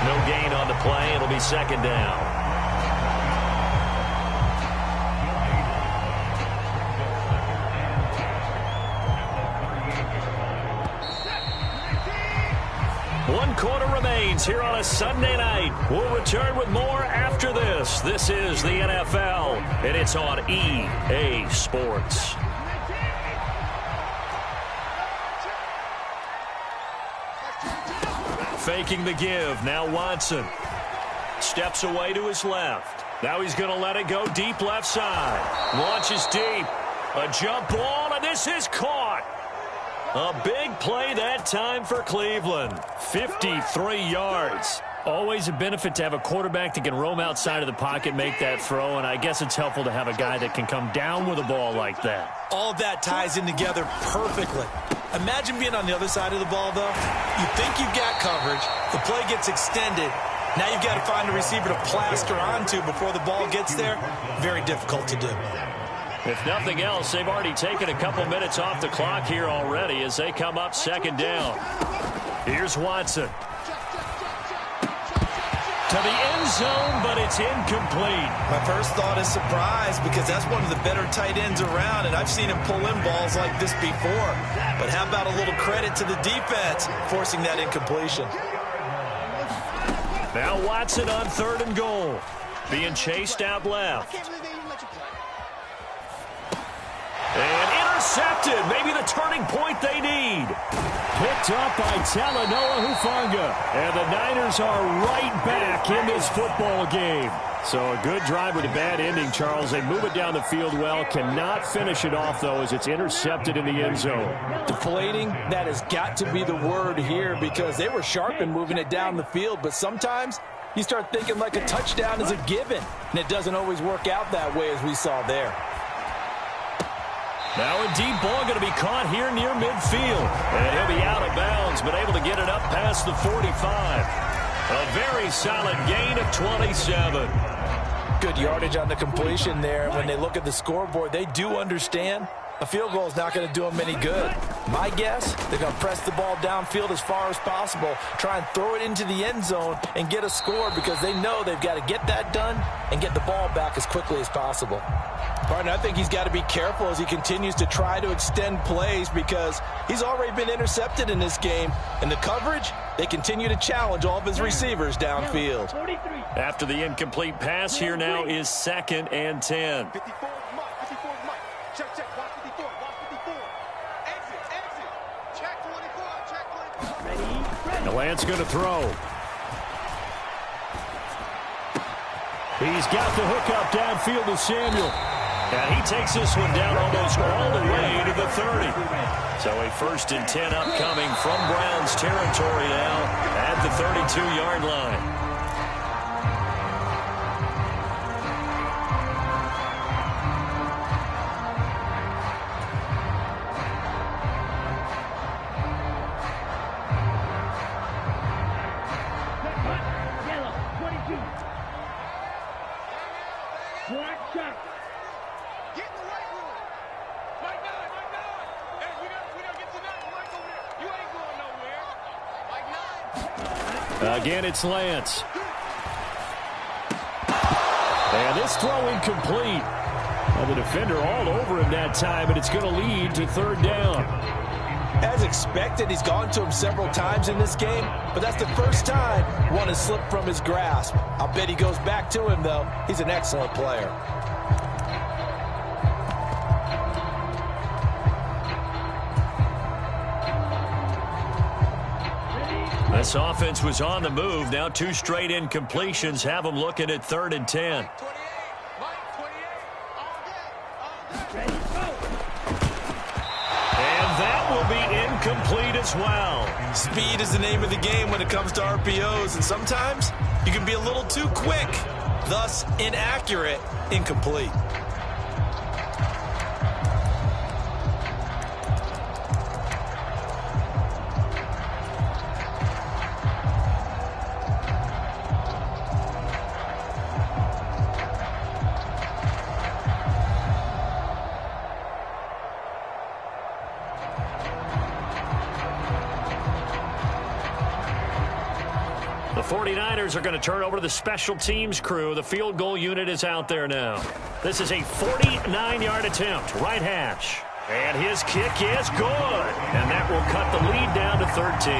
[SPEAKER 1] No gain on the play. It'll be second down. One quarter remains here on a Sunday night. We'll return with more after this. This is the NFL, and it's on EA Sports. Faking the give. Now Watson steps away to his left. Now he's going to let it go deep left side. Launches deep. A jump ball, and this is caught. A big play that time for Cleveland. 53 yards. Always a benefit to have a quarterback that can roam outside of the pocket, make that throw, and I guess it's helpful to have a guy that can come down with a ball like that.
[SPEAKER 2] All of that ties in together perfectly. Imagine being on the other side of the ball, though. You think you've got coverage. The play gets extended. Now you've got to find a receiver to plaster onto before the ball gets there. Very difficult to do.
[SPEAKER 1] If nothing else, they've already taken a couple minutes off the clock here already as they come up second down. Here's Watson. To the end zone, but it's incomplete.
[SPEAKER 2] My first thought is surprise because that's one of the better tight ends around, and I've seen him pull in balls like this before. But how about a little credit to the defense forcing that incompletion?
[SPEAKER 1] Now Watson on 3rd and goal. Being chased out left. And intercepted. Maybe the turning point they need.
[SPEAKER 7] Picked up by Talanoa Hufanga. And the Niners are right back in this football game. So a good drive with a bad ending, Charles. They move it down the field well. Cannot finish it off, though, as it's intercepted in the end zone.
[SPEAKER 2] Deflating, that has got to be the word here because they were sharp in moving it down the field. But sometimes you start thinking like a touchdown is a given. And it doesn't always work out that way as we saw there.
[SPEAKER 1] Now a deep ball going to be caught here near midfield. And he'll be out of bounds, but able to get it up past the 45. A very solid gain of 27.
[SPEAKER 2] Good yardage on the completion there. When they look at the scoreboard, they do understand a field goal is not going to do them any good. My guess, they're going to press the ball downfield as far as possible, try and throw it into the end zone and get a score because they know they've got to get that done and get the ball back as quickly as possible. Partner, I think he's got to be careful as he continues to try to extend plays because he's already been intercepted in this game. And the coverage, they continue to challenge all of his receivers downfield.
[SPEAKER 1] After the incomplete pass, here now is 2nd and 10.
[SPEAKER 4] 54, Mike. 54, Mike. Check, check. Watch 54. Watch 54. Exit, exit. Check 24. Check 24.
[SPEAKER 7] The Lance going to throw. He's got the hook up downfield to Samuel.
[SPEAKER 1] And he takes this one down almost all the way to the 30. So a 1st and 10 upcoming from Browns territory now at the 32-yard line.
[SPEAKER 6] Yellow, 22. Black shot.
[SPEAKER 4] Get in the right room. Mike 9, Mike 9. Hey, we gotta get to 9. Mike over there. You ain't going nowhere. Mike 9.
[SPEAKER 7] Again, it's Lance. And this throw incomplete. Well, the defender all over him that time, and it's going to lead to 3rd down.
[SPEAKER 2] As expected, he's gone to him several times in this game, but that's the first time one has slipped from his grasp. I'll bet he goes back to him, though. He's an excellent player.
[SPEAKER 1] This offense was on the move. Now 2 straight incompletions have them looking at 3rd and 10.
[SPEAKER 4] 28. Mike 28. All day.
[SPEAKER 6] Ready, go.
[SPEAKER 1] And that will be incomplete as well.
[SPEAKER 2] Speed is the name of the game when it comes to RPOs, and sometimes you can be a little too quick, thus inaccurate, incomplete.
[SPEAKER 1] 49ers are going to turn over to the special teams crew. The field goal unit is out there now. This is a 49-yard attempt, right hash. And his kick is good. And that will cut the lead down to 13.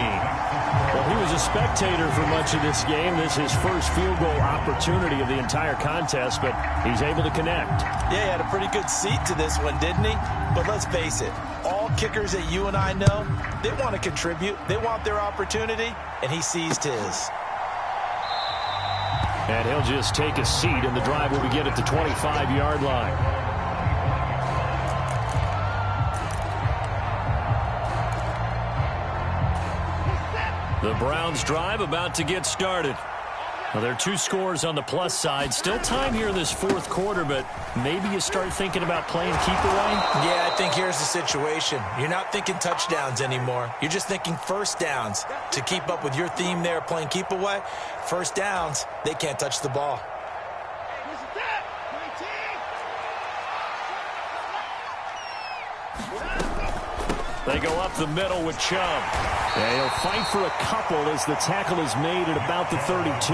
[SPEAKER 7] Well, he was a spectator for much of this game. This is his first field goal opportunity of the entire contest, but he's able to connect.
[SPEAKER 2] Yeah, he had a pretty good seat to this one, didn't he? But let's face it, all kickers that you and I know, they want to contribute. They want their opportunity, and he seized his.
[SPEAKER 7] And he'll just take a seat, and the drive will begin at the 25-yard line. The Browns drive about to get started. Well, there are 2 scores on the plus side. Still time here in this fourth quarter, but maybe you start thinking about playing keep away?
[SPEAKER 2] Yeah, I think here's the situation. You're not thinking touchdowns anymore. You're just thinking first downs. To keep up with your theme there, playing keep away, first downs, they can't touch the ball.
[SPEAKER 7] They go up the middle with Chubb. And he'll fight for a couple as the tackle is made at about the 32.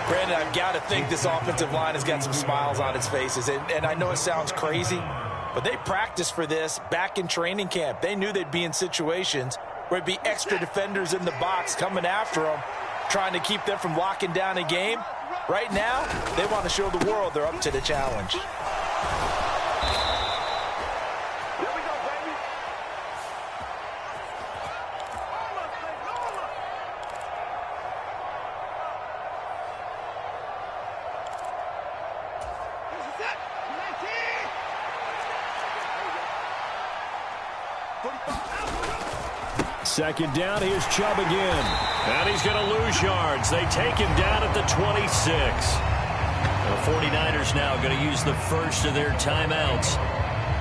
[SPEAKER 2] Brandon, I've got to think this offensive line has got some smiles on its faces. And I know it sounds crazy, but they practiced for this back in training camp. They knew they'd be in situations where it'd be extra defenders in the box coming after them, trying to keep them from locking down a game. Right now, they want to show the world they're up to the challenge.
[SPEAKER 7] Second down, here's Chubb again.
[SPEAKER 1] And he's going to lose yards. They take him down at the 26. The 49ers now going to use the first of their timeouts.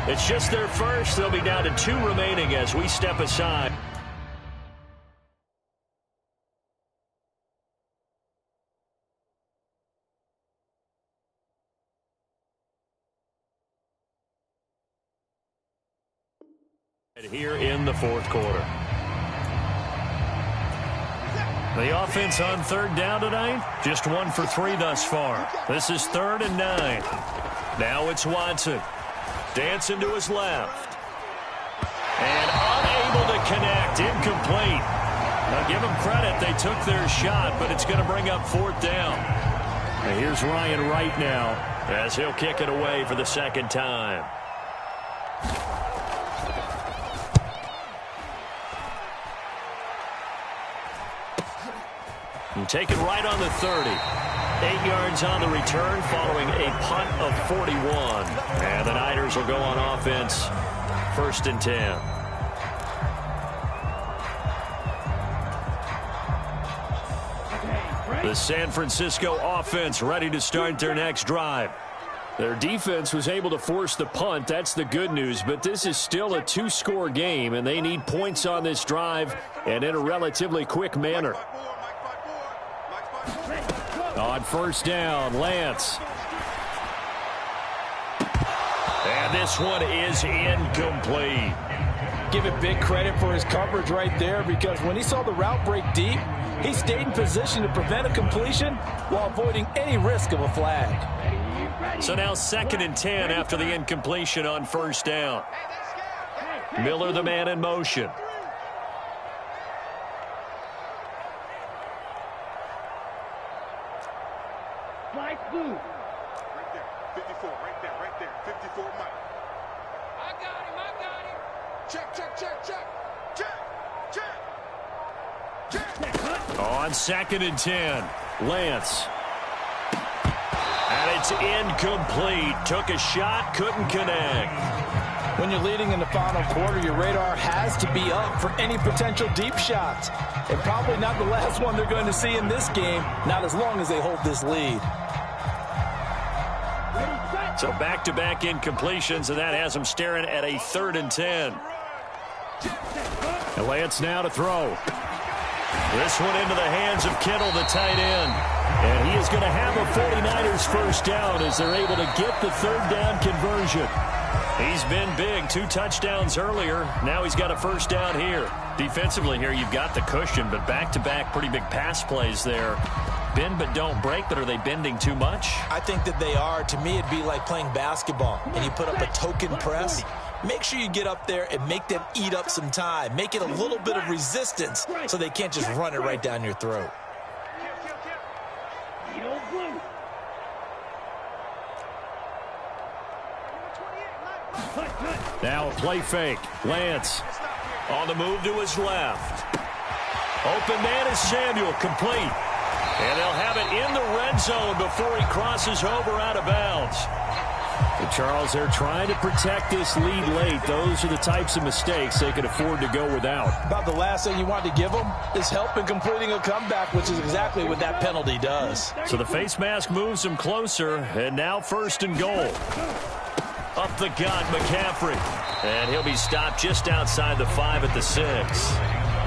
[SPEAKER 1] It's just their first. They'll be down to 2 remaining as we step aside. Here in the fourth quarter. The offense on third down tonight, just 1 for 3 thus far. This is 3rd and 9. Now it's Watson. Dancing to his left. And unable to connect. Incomplete. Now give them credit. They took their shot, but it's going to bring up 4th down.
[SPEAKER 7] And here's Ryan Wright now,
[SPEAKER 1] as he'll kick it away for the second time. And take it right on the 30. 8 yards on the return following a punt of 41. And the Niners will go on offense. 1st and 10. The San Francisco offense ready to start their next drive.
[SPEAKER 7] Their defense was able to force the punt. That's the good news. But this is still a 2-score game, and they need points on this drive and in a relatively quick manner. On 1st down, Lance.
[SPEAKER 1] And this one is incomplete.
[SPEAKER 2] Give it big credit for his coverage right there, because when he saw the route break deep, he stayed in position to prevent a completion while avoiding any risk of a flag.
[SPEAKER 1] So now 2nd and 10 after the incompletion on 1st down. Miller, the man in motion.
[SPEAKER 6] Blue.
[SPEAKER 4] Right there, 54, right there, 54, Mike. I got him. Check.
[SPEAKER 1] On 2nd and 10, Lance. And it's incomplete. Took a shot, couldn't connect.
[SPEAKER 2] When you're leading in the final quarter, your radar has to be up for any potential deep shots. And probably not the last one they're going to see in this game, not as long as they hold this lead.
[SPEAKER 1] So back-to-back incompletions, and that has him staring at a 3rd and 10.
[SPEAKER 7] And Lance now to throw.
[SPEAKER 1] This one into the hands of Kittle, the tight end. And he is going to have a 49ers first down as they're able to get the 3rd down conversion.
[SPEAKER 5] He's been big. 2 touchdowns earlier. Now he's got a first down here. Defensively here, you've got the cushion, but back-to-back pretty big pass plays there. Bend but don't break, but are they bending too much?
[SPEAKER 2] I think that they are. To me, it'd be like playing basketball, and you put up a token press. Make sure you get up there and make them eat up some time. Make it a little bit of resistance so they can't just run it right down your throat.
[SPEAKER 5] Now a play fake. Lance on the move to his left. Open man is Samuel, complete. And they'll have it in the red zone before he crosses over out of bounds. And Charles, they're trying to protect this lead late. Those are the types of mistakes they can afford to go without.
[SPEAKER 2] About the last thing you want to give them is help in completing a comeback, which is exactly what that penalty does.
[SPEAKER 5] So the face mask moves him closer, and now 1st and goal. Up the gut, McCaffrey. And he'll be stopped just outside the 5 at the 6.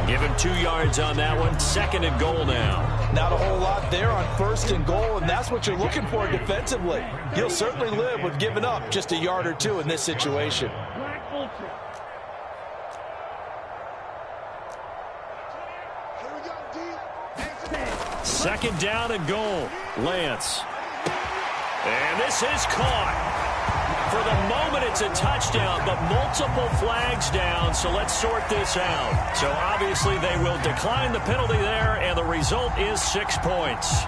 [SPEAKER 5] Give him 2 yards on that one. 2nd and goal now.
[SPEAKER 2] Not a whole lot there on 1st and goal, and that's what you're looking for defensively. He'll certainly live with giving up just a yard or 2 in this situation.
[SPEAKER 5] 2nd down and goal. Lance. And this is caught. For the moment, it's a touchdown, but multiple flags down, so let's sort this out. So obviously they will decline the penalty there, and the result is 6 points.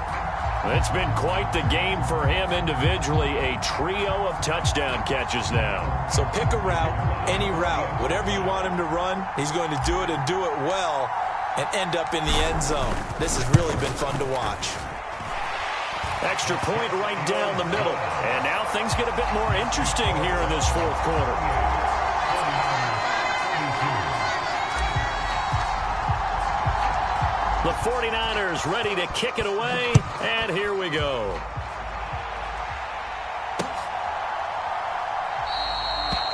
[SPEAKER 5] It's been quite the game for him individually, a trio of touchdown catches now.
[SPEAKER 2] So pick a route, any route. Whatever you want him to run, he's going to do it and do it well and end up in the end zone. This has really been fun to watch.
[SPEAKER 5] Extra point right down the middle. And now things get a bit more interesting here in this 4th quarter. The 49ers ready to kick it away. And here we go.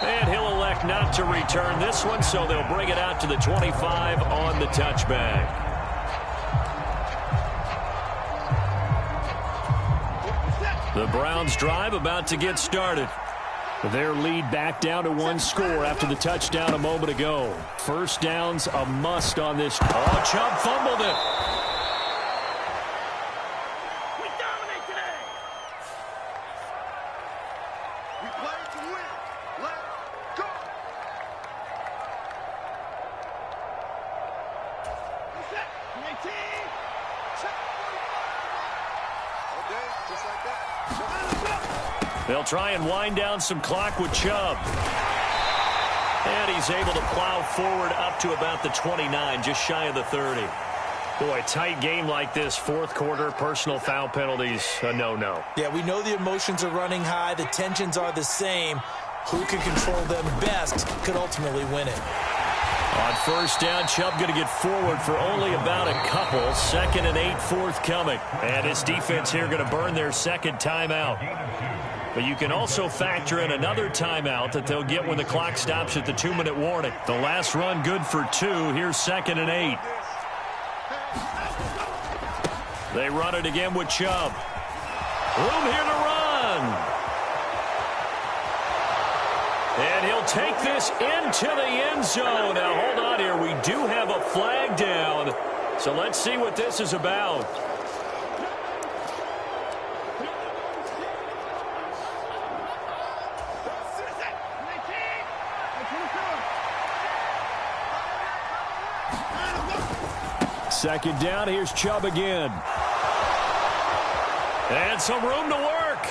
[SPEAKER 5] And he'll elect not to return this one, so they'll bring it out to the 25 on the touchback. The Browns drive about to get started. Their lead back down to 1 score after the touchdown a moment ago. 1st down's a must on this. Oh, Chubb fumbled it.
[SPEAKER 4] We dominate today. We play to win. Let's go. Reset. 18. Check. Okay, just like that.
[SPEAKER 5] They'll try and wind down some clock with Chubb. And he's able to plow forward up to about the 29, just shy of the 30. Boy, tight game like this, 4th quarter, personal foul penalties, a no-no.
[SPEAKER 2] Yeah, we know the emotions are running high. The tensions are the same. Who can control them best could ultimately win it.
[SPEAKER 5] On 1st down, Chubb going to get forward for only about a couple. 2nd and 8 forthcoming. And his defense here going to burn their 2nd timeout. But you can also factor in another timeout that they'll get when the clock stops at the 2-minute warning. The last run good for 2. Here's 2nd and 8. They run it again with Chubb. Room here to run. And he'll take this into the end zone. Now, hold on here. We do have a flag down. So let's see what this is about. Second down, here's Chubb again. And some room to work.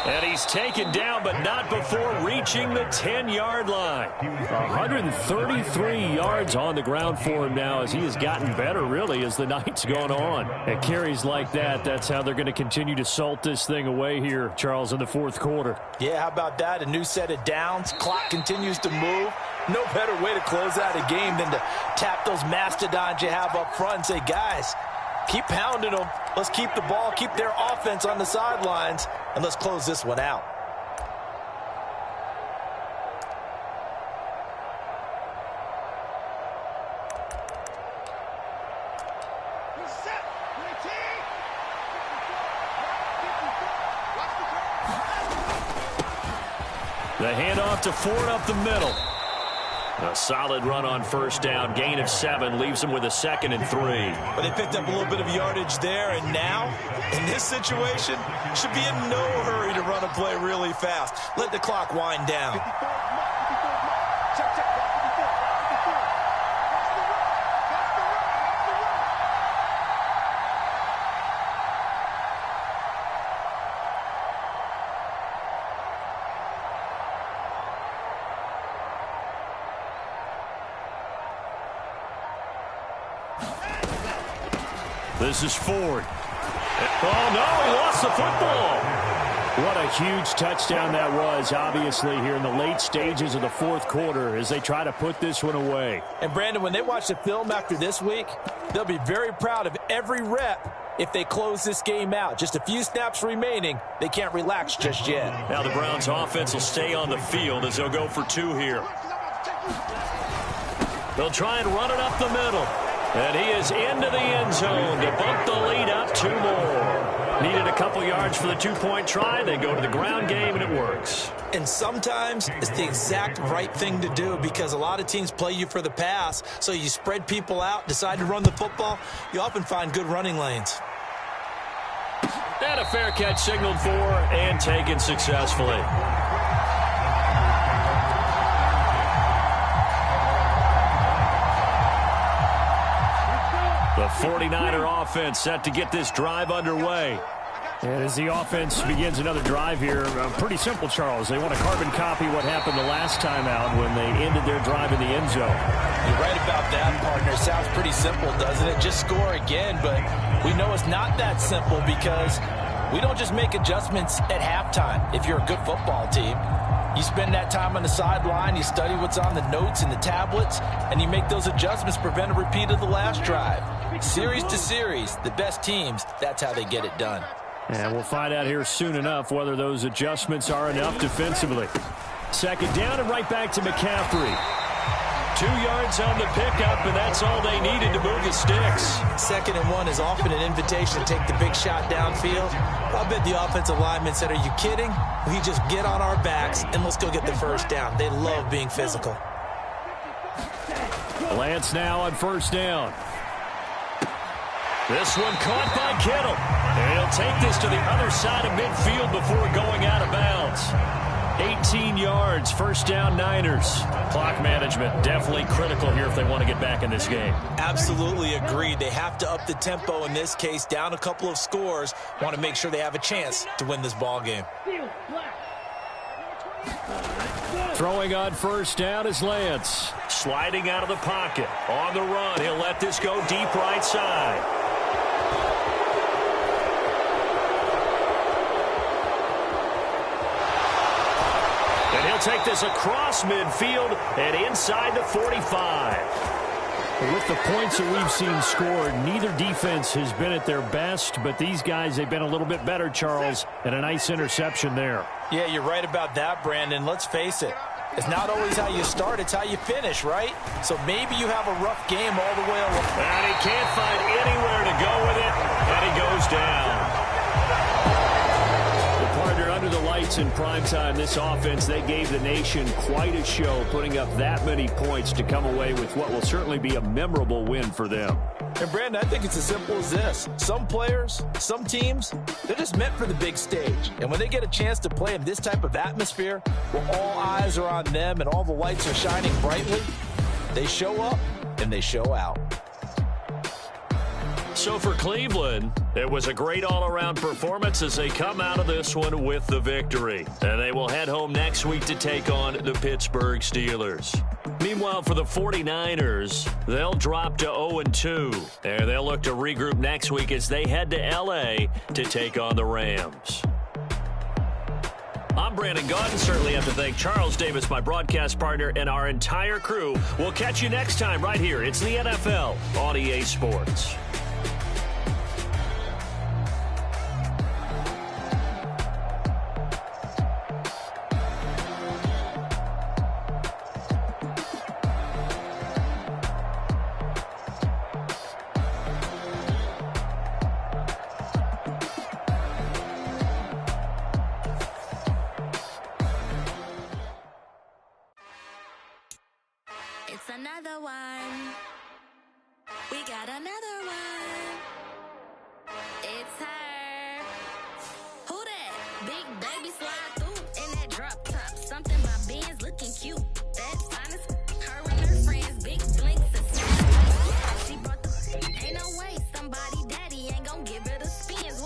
[SPEAKER 5] And he's taken down, but not before reaching the 10-yard line. 133 yards on the ground for him now as he has gotten better, really, as the night's gone on. And carries like that, that's how they're going to continue to salt this thing away here, Charles, in the 4th quarter.
[SPEAKER 2] Yeah, how about that? A new set of downs. Clock continues to move. No better way to close out a game than to tap those mastodons you have up front and say, guys, keep pounding them. Let's keep the ball, keep their offense on the sidelines, and let's close this one out.
[SPEAKER 1] The handoff to Ford up the middle. A solid run on first down. Gain of 7 leaves him with a 2nd and 3.
[SPEAKER 2] But they picked up a little bit of yardage there, and now, in this situation, should be in no hurry to run a play really fast. Let the clock wind down.
[SPEAKER 1] This is Ford. Oh, no, he lost the football.
[SPEAKER 7] What a huge touchdown that was, obviously, here in the late stages of the fourth quarter as they try to put this one away.
[SPEAKER 2] And, Brandon, when they watch the film after this week, they'll be very proud of every rep if they close this game out. Just a few snaps remaining. They can't relax just yet.
[SPEAKER 1] Now the Browns' offense will stay on the field as they'll go for 2 here. They'll try and run it up the middle. And he is into the end zone to bump the lead up 2 more. Needed a couple yards for the 2-point try. They go to the ground game, and it works.
[SPEAKER 2] And sometimes it's the exact right thing to do because a lot of teams play you for the pass. So you spread people out, decide to run the football. You often find good running lanes.
[SPEAKER 1] And a fair catch signaled for and taken successfully. The 49er offense set to get this drive underway.
[SPEAKER 7] And as the offense begins another drive here, pretty simple, Charles. They want to carbon copy what happened the last time out when they ended their drive in the end zone.
[SPEAKER 2] You're right about that, partner. Sounds pretty simple, doesn't it? Just score again, but we know it's not that simple because we don't just make adjustments at halftime if you're a good football team. You spend that time on the sideline, you study what's on the notes and the tablets, and you make those adjustments to prevent a repeat of the last drive. Series to series, the best teams, that's how they get it done.
[SPEAKER 7] And we'll find out here soon enough whether those adjustments are enough defensively. 2nd down and right back to McCaffrey.
[SPEAKER 1] 2 yards on the pickup, and that's all they needed to move the sticks.
[SPEAKER 2] 2nd and 1 is often an invitation to take the big shot downfield. I bet the offensive lineman said, are you kidding? We just get on our backs and let's go get the first down. They love being physical.
[SPEAKER 7] Lance now on 1st down.
[SPEAKER 1] This one caught by Kittle. And he'll take this to the other side of midfield before going out of bounds. 18 yards, 1st down Niners. Clock management definitely critical here if they want to get back in this game.
[SPEAKER 2] Absolutely agreed. They have to up the tempo in this case, down a couple of scores. Want to make sure they have a chance to win this ball game.
[SPEAKER 7] Throwing on 1st down is Lance.
[SPEAKER 1] Sliding out of the pocket. On the run, he'll let this go deep right side. And he'll take this across midfield and inside the 45.
[SPEAKER 7] With the points that we've seen scored, neither defense has been at their best, but these guys, they've been a little bit better, Charles, and a nice interception there.
[SPEAKER 2] Yeah, you're right about that, Brandon. Let's face it. It's not always how you start, it's how you finish, right? So maybe you have a rough game all the way along.
[SPEAKER 1] And he can't find anywhere to go with it, and he goes down.
[SPEAKER 7] Partner, under the lights in primetime, this offense, they gave the nation quite a show, putting up that many points to come away with what will certainly be a memorable win for them.
[SPEAKER 2] And, Brandon, I think it's as simple as this. Some players, some teams, they're just meant for the big stage. And when they get a chance to play in this type of atmosphere, where all eyes are on them and all the lights are shining brightly, they show up and they show out.
[SPEAKER 1] So for Cleveland, it was a great all-around performance as they come out of this one with the victory. And they will head home next week to take on the Pittsburgh Steelers. Meanwhile, for the 49ers, they'll drop to 0-2. And they'll look to regroup next week as they head to L.A. to take on the Rams. I'm Brandon Gaudin. Certainly have to thank Charles Davis, my broadcast partner, and our entire crew. We'll catch you next time right here. It's the NFL on EA Sports.
[SPEAKER 8] It's another one. We got another one. It's her. Who that? Big baby slide